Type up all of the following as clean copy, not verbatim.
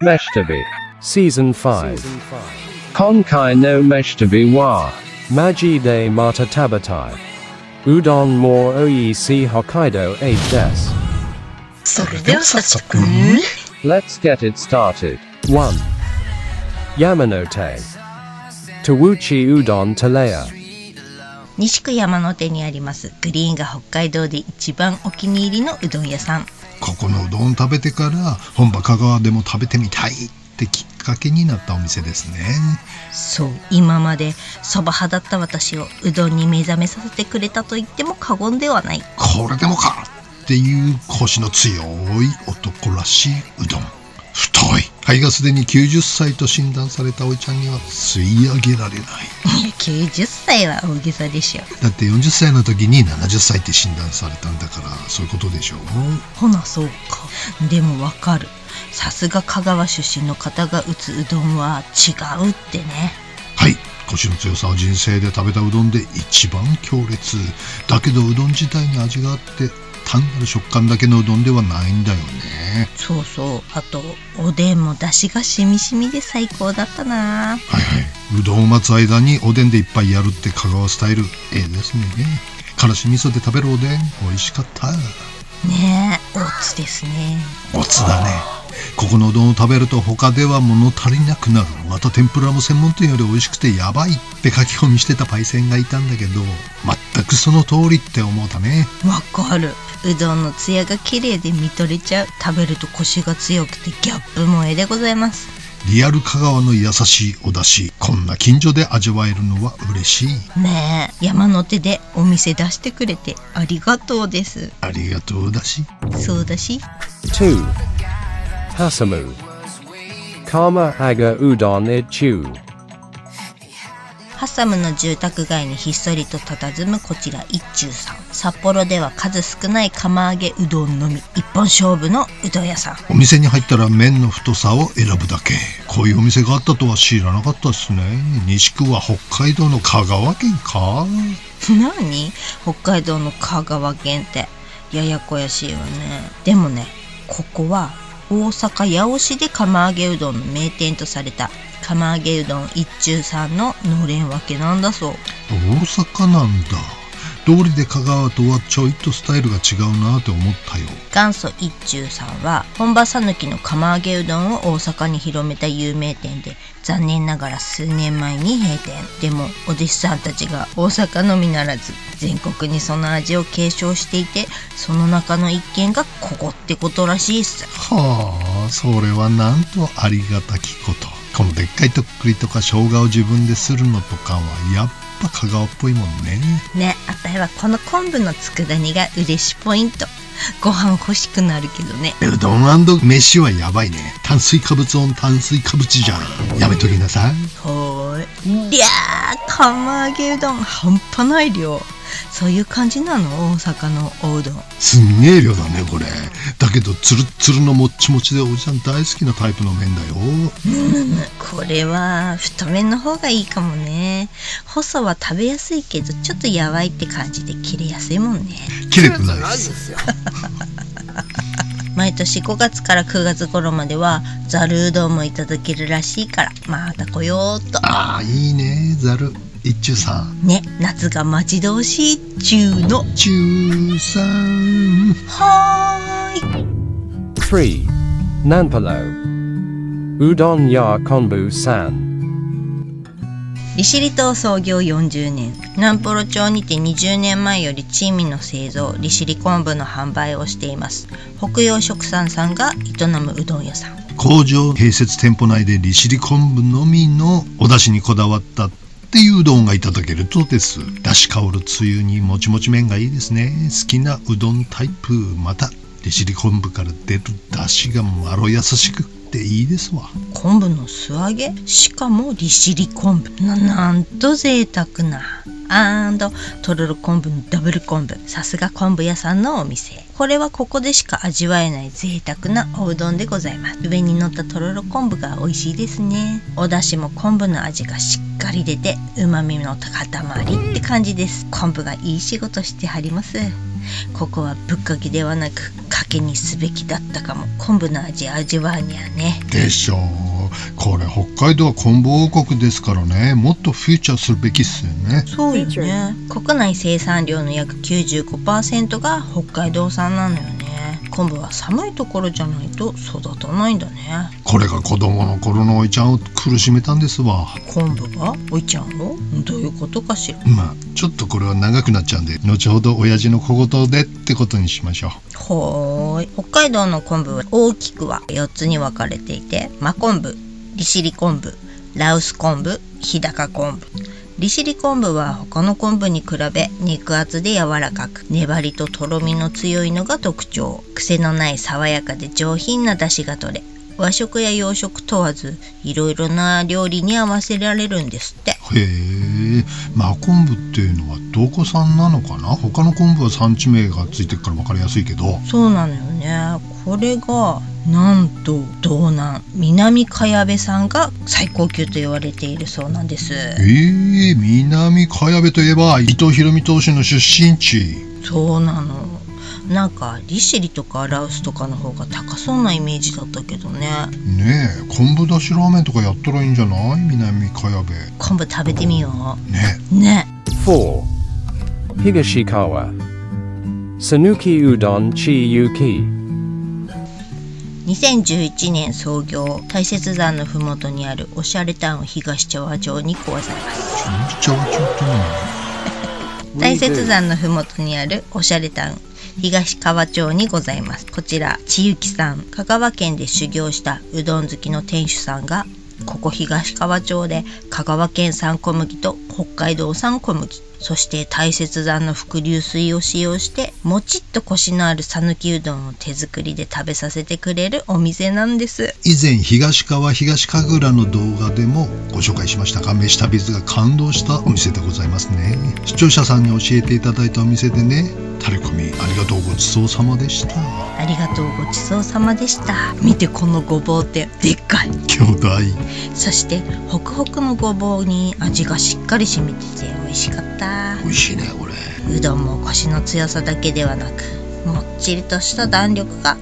Meshtabi Season 5 Konkai no Meshtabi wa Maji de Mata Tabatai Udon More OEC Hokkaido 8 des それでは早速 Let's get it started. 1. Yamanote Tawuchi Udon Talea 西区山手にありますグリーンが北海道で一番お気に入りのうどん屋さん。ここのうどん食べてから本場香川でも食べてみたいってきっかけになったお店ですね。そう、今までそば派だった私をうどんに目覚めさせてくれたと言っても過言ではない。これでもかっていうコシの強い男らしいうどん。太い肺がすでに90歳と診断されたおいちゃんには吸い上げられない。いや90歳は大げさでしょ。だって40歳の時に70歳って診断されたんだからそういうことでしょう。ほなそうか。でもわかる。さすが香川出身の方が打つうどんは違うってね。はい、コシの強さは人生で食べたうどんで一番強烈だけど、うどん自体に味があって単なる食感だけのうどんではないんだよね。そうそう。あとおでんも出汁がしみしみで最高だったな。はいはい、うどんを待つ間におでんでいっぱいやるって香川スタイルですね。からし味噌で食べるおでん美味しかったねえ。おつですね。おつだね。ここのうどんを食べると他では物足りなくなる。また天ぷらも専門店より美味しくてやばいって書き込みしてたパイセンがいたんだけど、全くその通りって思うたね。わかる。うどんのツヤが綺麗で見とれちゃう。食べるとコシが強くてギャップ萌えでございます。リアル香川の優しいお出汁、こんな近所で味わえるのは嬉しいねえ。山手でお店出してくれてありがとうです。ありがとうだし。そうだし。 2. Hasamu Kama Aga Udon Ichu ハッサムの住宅街にひっそりと佇むこちら一中さん。札幌では数少ない釜揚げうどんのみ一本勝負のうどん屋さん。お店に入ったら麺の太さを選ぶだけ。こういうお店があったとは知らなかったですね。西区は北海道の香川県か。何？北海道の香川県ってややこやしいわね。でもね、ここは大阪八尾市で釜揚げうどんの名店とされた釜揚げうどん一中さんののれん分けなんだそう。大阪なんだ。道理で香川とはちょいとスタイルが違うなって思ったよ。元祖一中さんは本場讃岐の釜揚げうどんを大阪に広めた有名店で、残念ながら数年前に閉店。でもお弟子さんたちが大阪のみならず全国にその味を継承していて、その中の一軒がここってことらしいっす。はあ、それはなんとありがたきこと。このでっかいとっくりとか生姜を自分でするのとかはやっぱ香川っぽいもんね。ね、あたいはこの昆布の佃煮が嬉しポイント。ご飯欲しくなるけどね。うどん&飯はやばいね。炭水化物オン炭水化物じゃん。やめときなさい。ほーい。りゃー、釜揚げうどん半端ない量。そういう感じなの？大阪のおうどん。すんげえ量だねこれ。だけどツルッツルのもっちもちでおじさん大好きなタイプの麺だよ。これは太麺の方がいいかもね。細は食べやすいけどちょっとやわいって感じで切れやすいもんね。切れてないですよ。毎年5月から9月頃まではざるうどんもいただけるらしいから、また来ようっと。ああいいね、ざる一中さんね、夏が待ち遠しいっちゅうの。中さん。はーい。 3. Nanpalo Udon Ya Konbu San 利尻島創業40年、南幌町にて20年前より珍味の製造、利尻昆布の販売をしています。北洋食産さんが営むうどん屋さん。工場併設店舗内で利尻昆布のみのお出汁にこだわったっていううどんがいただけるとです。出汁香るつゆにもちもち麺がいいですね。好きなうどんタイプ。また利尻昆布から出る出汁がまろ優しくっていいですわ。昆布の素揚げ、しかも利尻昆布。なんと贅沢な。とろろ昆布のダブル昆布。さすが昆布屋さんのお店。これはここでしか味わえない贅沢なおうどんでございます。上に乗ったとろろ昆布が美味しいですね。お出汁も昆布の味がしっかり出て、旨味の塊って感じです。昆布がいい仕事してはります。ここはぶっかけではなくけにすべきだったかも。昆布の味わうにはね。でしょう。これ北海道は昆布王国ですからね、もっとフューチャーするべきっすよね。そうよね。国内生産量の約 95% が北海道産なのよね。昆布は寒いところじゃないと育たないんだね。これが子供の頃のおいちゃんを苦しめたんですわ。昆布がおいちゃんを？どういうことかしら。まあちょっとこれは長くなっちゃうんで、後ほど親父の小言でってことにしましょう。ほーい。北海道の昆布は大きくは4つに分かれていて、真昆布、利尻昆布、羅臼昆布、日高昆布。利尻昆布は他の昆布に比べ肉厚で柔らかく、粘りととろみの強いのが特徴。癖のない爽やかで上品な出汁が取れ、和食や洋食問わずいろいろな料理に合わせられるんですって。へえ、真昆布っていうのはどこ産なのかな。他の昆布は産地名がついてるから分かりやすいけど。そうなのよね。これがなんと道南南茅部産が最高級と言われているそうなんです。南茅部といえば伊藤博美投手の出身地。そうなの。なんか利尻とか羅臼とかの方が高そうなイメージだったけどね。ねえ、昆布だしラーメンとかやったらいいんじゃない？南茅部。昆布食べてみよう。ね。 4. Higashikawa Sanuki Udon Chi Yuki 2011年創業、大雪山のふもとにあるおしゃれタウン東茶和町にございます。東茶和町って何？大雪山のふもとにあるおしゃれタウン東川町にございます。こちら千雪さん、香川県で修行したうどん好きの店主さんが、ここ東川町で香川県産小麦と北海道産小麦、そして大雪山の伏流水を使用してもちっとコシのある讃岐うどんを手作りで食べさせてくれるお店なんです。以前東川東神楽の動画でもご紹介しましたが、飯旅ズが感動したお店でございますね。視聴者さんに教えていただいたお店でね、タレコミありがとうごちそうさまでした。ありがとうごちそうさまでした。見てこのごぼうってでっかい。巨大。そしてホクホクのごぼうに味がしっかり染みてて美味しかった。美味しいねこれ。うどんもコシの強さだけではなく、もっちりとした弾力が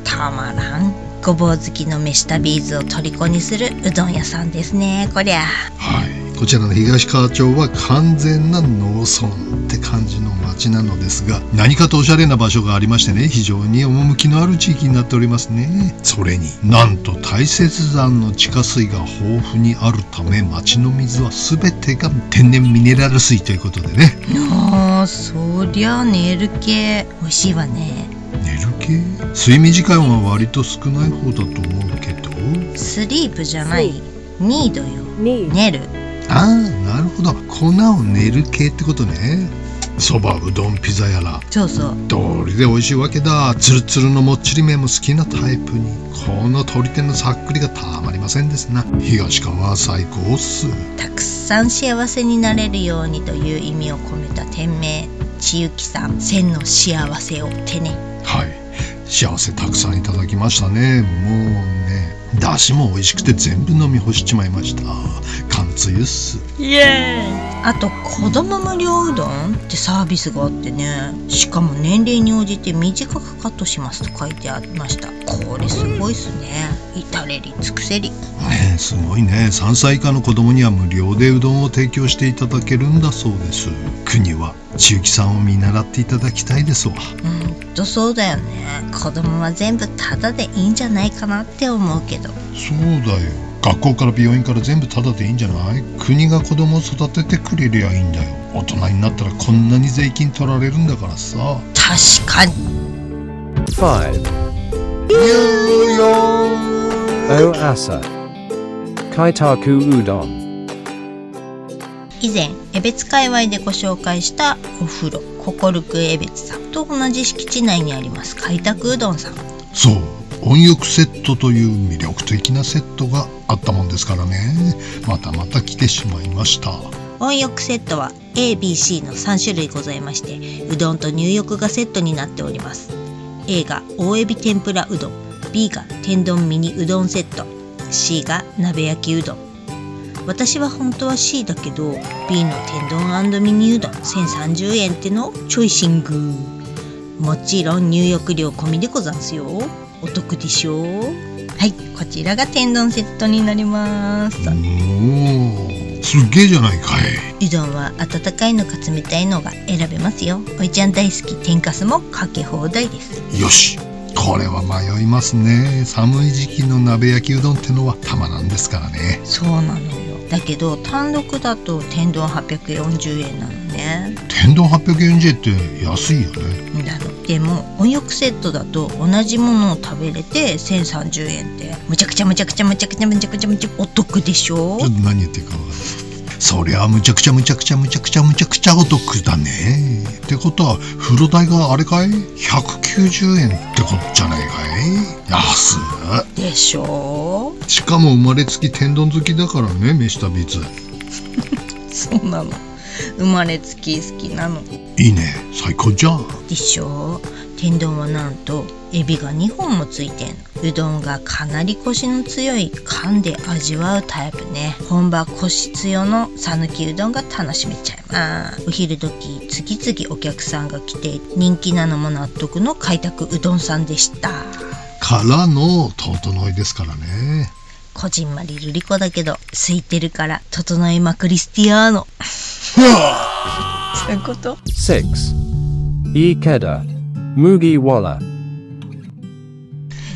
たまらん。ごぼう好きの飯旅ズを虜にするうどん屋さんですね、こりゃ。はい、こちらの東川町は完全な農村って感じの町なのですが、何かとおしゃれな場所がありましてね、非常に趣のある地域になっておりますね。それになんと大雪山の地下水が豊富にあるため、町の水は全てが天然ミネラル水ということでね。そりゃ寝る系美味しいわね。寝る系？睡眠時間は割と少ない方だと思うけど。スリープじゃない、ニードよ。寝る。ああ、なるほど。粉を練る系ってことね。そば、うどん、ピザやら。そうそう。道理で美味しいわけだ。ツルツルのもっちり麺も好きなタイプに、この鶏天のさっくりがたまりませんですな。東川は最高っす。たくさん幸せになれるようにという意味を込めた店名、千雪さん、千の幸せをってね。はい、幸せたくさんいただきましたね。もうね、だしも美味しくて全部飲み干しちまいました。貫通ゆっす。イエーイ。あと子供無料うどんってサービスがあってね、しかも年齢に応じて短くカットしますと書いてありました。これすごいっすね。至れり尽くせり。ねえ、すごいね。3歳以下の子供には無料でうどんを提供していただけるんだそうです。国は千雪さんを見習っていただきたいですわ。そうだよね。子供は全部タダでいいんじゃないかなって思うけど。そうだよ。学校から病院から全部タダでいいんじゃない？国が子供を育ててくれりゃいいんだよ。大人になったらこんなに税金取られるんだからさ。確かに。5. お朝開拓うどん。以前江別界隈でご紹介したお風呂ココルク江別さんと同じ敷地内にあります開拓うどんさん。そう、温浴セットという魅力的なセットがあったもんですからね。また来てしまいました。温浴セットは A、B、C の3種類ございまして、うどんと入浴がセットになっております。A が大エビ天ぷらうどん、B が天丼ミニうどんセット、C が鍋焼きうどん。私は本当は C だけど B の天丼&ミニうどん1030円ってのをチョイシング。もちろん入浴料込みでござんすよ。お得でしょう。はい、こちらが天丼セットになります。おー、すっげえじゃないかい。うどんは温かいのか冷たいのが選べますよ。おいちゃん大好き天かすもかけ放題です。よし、これは迷いますね。寒い時期の鍋焼きうどんってのはたまらんですからね。そうなのよ。だけど単独だと天丼840円なのね。天丼840円って安いよね。だろ。でも温浴セットだと同じものを食べれて1030円ってむちゃくちゃお得でしょ。ちょっと何言ってるか分かんない。そりゃむちゃくちゃお得だね。ってことは風呂代があれかい190円ってことじゃないかい。安っでしょ。しかも生まれつき天丼好きだからね、飯田ビーツ。そうなの。生まれつき好きなの。いいね、最高じゃん。でしょ。天丼はなんとエビが2本もついてんの。うどんがかなりコシの強い缶で味わうタイプね。本場コシ強の讃岐うどんが楽しめちゃいます。お昼時次々お客さんが来て人気なのも納得の開拓うどんさんでした。からの整いですからね。こじんまりルリコだけど空いてるから整いまクリスティアーノ。そういうこと。 6. Ikeda Mugiwara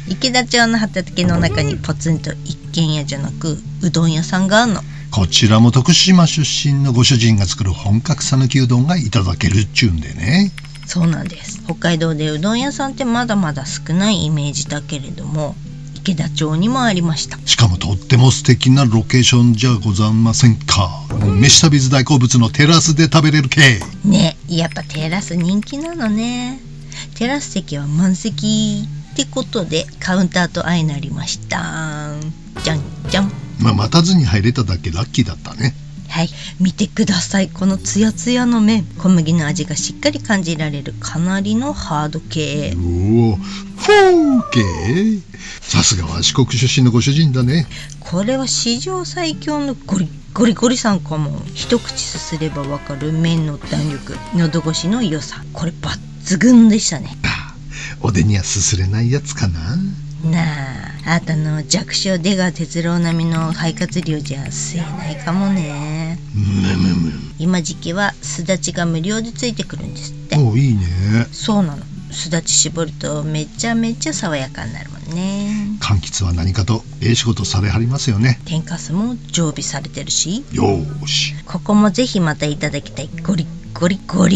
池田町の畑の中にポツンと一軒家じゃなくうどん屋さんがあるの。こちらも徳島出身のご主人が作る本格讃岐うどんがいただけるっちゅうんでね。そうなんです。北海道でうどん屋さんってまだまだ少ないイメージだけれども池田町にもありました。しかもとっても素敵なロケーションじゃございませんか。飯旅大好物のテラスで食べれる系ね。やっぱテラス人気なのね。テラス席は満席ってことでカウンターと相なりました。じゃんじゃん。待たずに入れただけラッキーだったね。はい、見てください。このツヤツヤの麺、小麦の味がしっかり感じられるかなりのハード系。おお、フォー系。さすがは四国出身のご主人だね。これは史上最強のゴリゴリさんかも。一口すすればわかる麺の弾力、喉越しの良さ、これ抜群でしたね。おでにはすすれないやつかな。なあとの弱小出川哲朗並みの肺活量じゃ吸えないかもね。今時期はすだちが無料でついてくるんですって。おいいね。そうなの。すだち絞るとめちゃめちゃ爽やかになるもんね。柑橘は何かと仕事されはりますよね。天かすも常備されてるし。よーし、ここもぜひまたいただきたいゴリ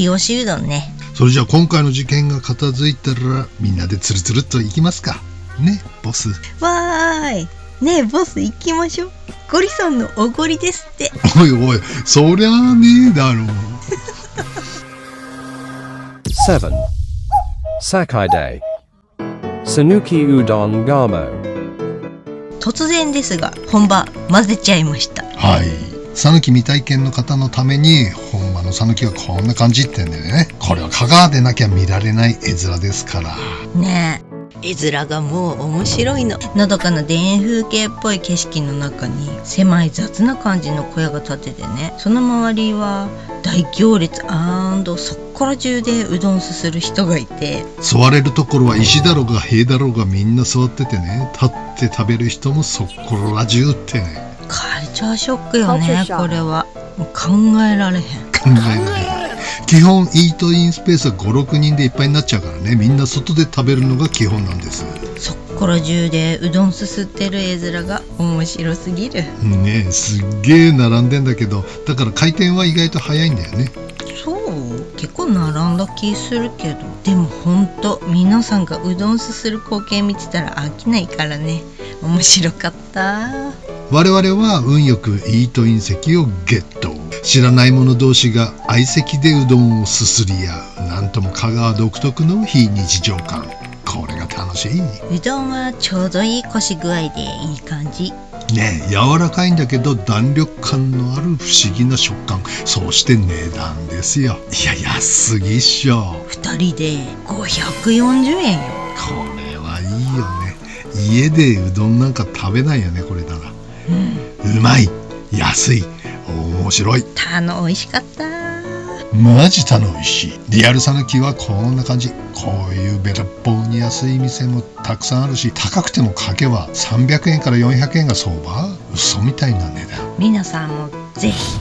押しうどんね。それじゃあ今回の事件が片付いたらみんなでつるつるっといきますかね、ボス。わーい。ねえボス行きましょう。ゴリさんのおごりですって。おいおい、そりゃあねえだろう。7. Sakai-de Sanuki Udon Gamo 突然ですが本場混ぜちゃいました。はい、讃岐未体験の方のために本場の讃岐はこんな感じってんでね。これは香川でなきゃ見られない絵面ですからねえ、絵面がもう面白いの。のどかな田園風景っぽい景色の中に狭い雑な感じの小屋が建ててね、その周りは大行列そっから中でうどんすする人がいて、座れるところは石だろうが塀だろうがみんな座っててね、立って食べる人もそこら中ってね。カルチャーショックよね。これはもう考えられへん。考えられない。基本イートインスペースは 5,6 人でいっぱいになっちゃうからね、みんな外で食べるのが基本なんです。そこら中でうどんすすってる絵面が面白すぎるね。すっげえ並んでんだけど、だから回転は意外と早いんだよね。そう結構並んだ気するけど、でもほんと皆さんがうどんすする光景見てたら飽きないからね、面白かった。我々は運よくイートイン席をゲット。知らない者同士が相席でうどんをすすり合う、なんとも香川独特の非日常感。これが楽しい。うどんはちょうどいいコシ具合でいい感じね。柔らかいんだけど弾力感のある不思議な食感、そして値段ですよ。いや安すぎっしょ。2人で540円よ。これはいいよね。家でうどんなんか食べないよね、これなら。うまい、安い、面白い。美味しかった。マジ楽しい。リアル讃岐はこんな感じ。こういうべらぼうに安い店もたくさんあるし、高くてもかけは300円から400円が相場。嘘みたいな値段。皆さんもぜひ。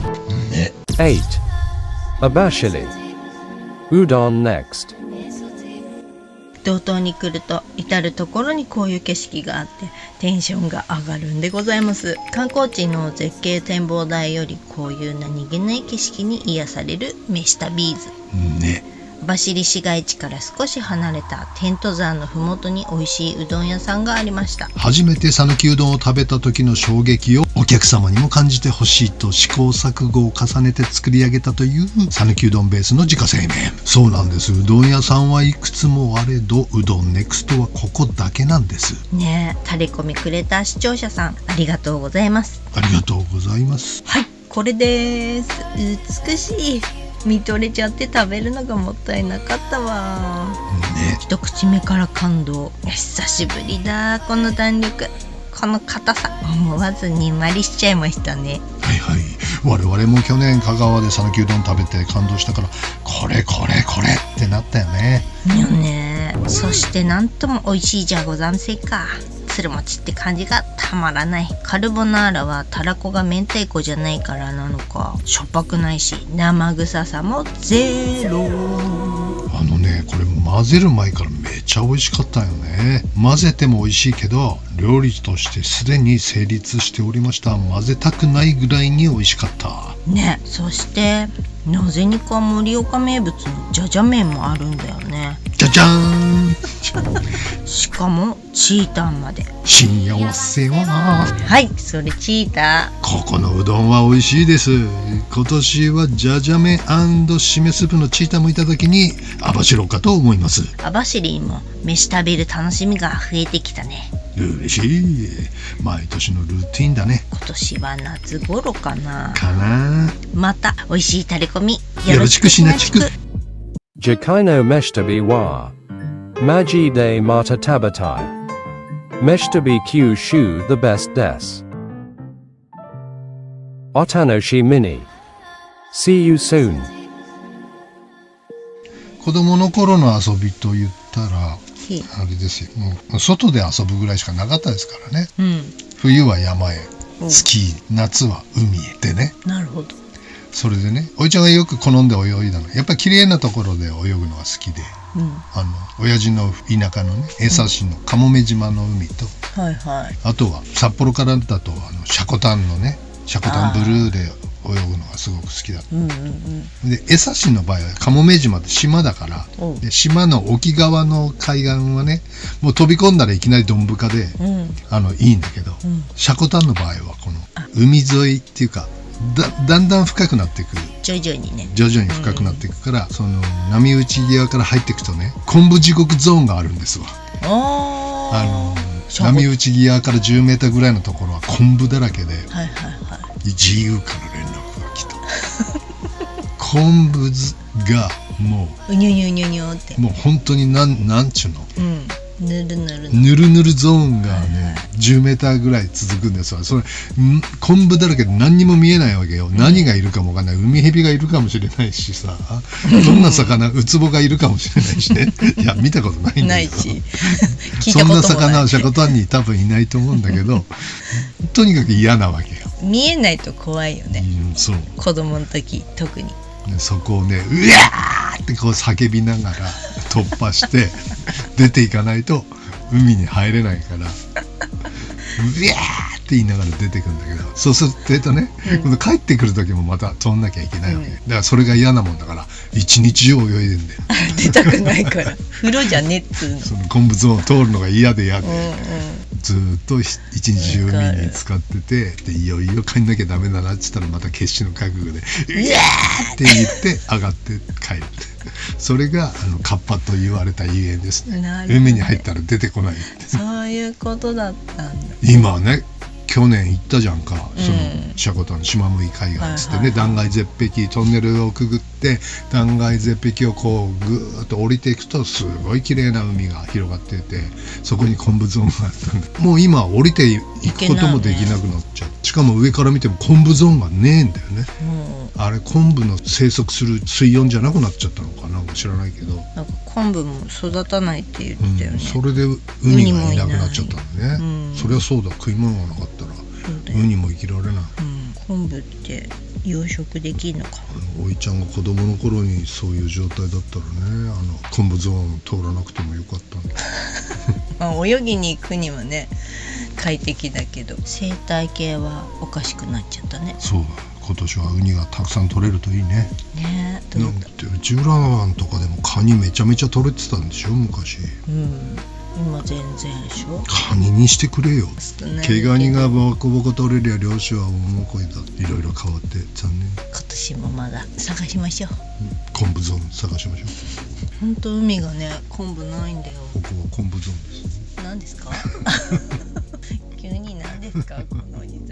ね。 8. Abashili. Udon next. 道東に来ると至る所にこういう景色があってテンションが上がるんでございます。観光地の絶景展望台よりこういう何気ない景色に癒される飯旅ーズ。ね。網走市街地から少し離れたテント山のふもとに美味しいうどん屋さんがありました。初めて讃岐うどんを食べた時の衝撃をお客様にも感じてほしいと試行錯誤を重ねて作り上げたという讃岐うどんベースの自家製麺。そうなんです。うどん屋さんはいくつもあれど、うどんネクストはここだけなんです。ねえ、タレコミくれた視聴者さんありがとうございます。ありがとうございます。はい、これです。美しい。見とれちゃって食べるのがもったいなかったわ。ね。一口目から感動。久しぶりだ、この弾力、この硬さ。思わずにまりしちゃいましたね。はいはい。我々も去年香川で讃岐うどん食べて感動したから、これってなったよね。よね。そしてなんとも美味しいじゃござんせか。つるもちって感じがたまらない。カルボナーラはたらこが明太子じゃないからなのか、しょっぱくないし生臭さもゼロ。これ混ぜる前からめっちゃ美味しかったよね。混ぜても美味しいけど料理としてすでに成立しておりました。混ぜたくないぐらいに美味しかったね。そしてなぜにか盛岡名物のじゃじゃ麺もあるんだよね。じゃじゃーんしかもチータンまで。幸せははい、それチータここのうどんは美味しいです。今年はじゃじゃ麺&しめスープのチータンもいただきに網代かと思います。ー。網走も飯食べる楽しみが増えてきたね。嬉しい。毎年のルーティンだね。今年は夏頃かな。また美味しいタレコミよろしくしなちく。Jakai no meshtabi wa. Maji de mata tabatai. Meshtabi kyushu the best des. Otanoshi mini. See you soon. 子供の頃の遊びと言ったらひあれですよ。もう外で遊ぶぐらいしかなかったですからね。うん、冬は山へ、うんスキー、夏は海へでね。なるほど。それでね、おいちゃんがよく好んで泳いだの。やっぱり綺麗なところで泳ぐのが好きで、うん親父の田舎のね、江差のかもめ島の海と、はいはい。あとは札幌からだとシャコタンのね、シャコタンブルーで泳ぐのがすごく好きだった。うんうんうん。で江差の場合はかもめ島って島だからおうで島の沖側の海岸はねもう飛び込んだらいきなりどんぶかでうんいいんだけど、うんシャコタンの場合はこの海沿いっていうかだんだん深くなっていく徐々にね。徐々に深くなっていくから、その波打ち際から入っていくとね昆布地獄ゾーンがあるんですわ。シャコ波打ち際から10メーターぐらいのところは昆布だらけではいはいはい。自由から連絡が来た昆布がもうにゅにゅにゅにゅって。う本当になんちゅうのうん。ぬるぬるぬるぬるゾーンがね、10メーターぐらい続くんですわ。それ昆布だらけで何にも見えないわけよ。何がいるかもわかんない。海蛇がいるかもしれないしさ、どんな魚ウツボがいるかもしれないしねいや見たことないんだけどないし聞いたそんなこともない。魚はシャコタンに多分いないと思うんだけどとにかく嫌なわけよ。見えないと怖いよね。そう子供の時特に。でそこをねうわーってこう叫びながら突破して出ていかないと海に入れないからうわーって言いながら出てくんだけど、そうするとね、今度帰ってくる時もまた飛んなきゃいけないわけ、だからそれが嫌なもんだから一日中泳いでんだよ出たくないから風呂じゃねっつうの。その昆布ゾーンを通るのが嫌で、うんうん。ずーっと一日中海に使ってて、でいよいよ帰んなきゃダメだなっつったらまた決死の覚悟でうわーって言って上がって帰るそれがカッパと言われたゆえんですね。なるほどね。海に入ったら出てこないってそういうことだったんだ。今ね去年行ったじゃんか、うんそのシャコタン島向海岸っつってね、はいはいはい断崖絶壁トンネルをくぐって断崖絶壁をこうぐーっと降りていくとすごい綺麗な海が広がってて、そこに昆布ゾーンがあったんだ。もう今は降りていくこともできなくなっちゃう、しかも上から見ても昆布ゾーンがねえんだよね。もうあれ昆布の生息する水温じゃなくなっちゃったのかなんか知らないけど、なんか昆布も育たないって言ってたよね、それでウニがいなくなっちゃったんだね、そりゃそうだ、食い物がなかったらウニも生きられない、昆布って養殖できるのかおいちゃんが子供の頃にそういう状態だったらね、昆布ゾーン通らなくてもよかったんだまあ泳ぎに行くにはね快適だけど生態系はおかしくなっちゃったね。そうだ、今年はウニがたくさん取れるといいね。ねえ、なんて内浦湾とかでもカニめちゃめちゃ取れてたんでしょ昔。今全然でしょ。カニにしてくれよ。少ない毛ガニがボコボコ取れりゃ漁師は大もこいだ。いろいろ変わって残念。今年もまだ探しましょう。昆布ゾーン探しましょう。本当海がね昆布ないんだよ。ここは昆布ゾーンです。何ですか急に何ですかこのおじさん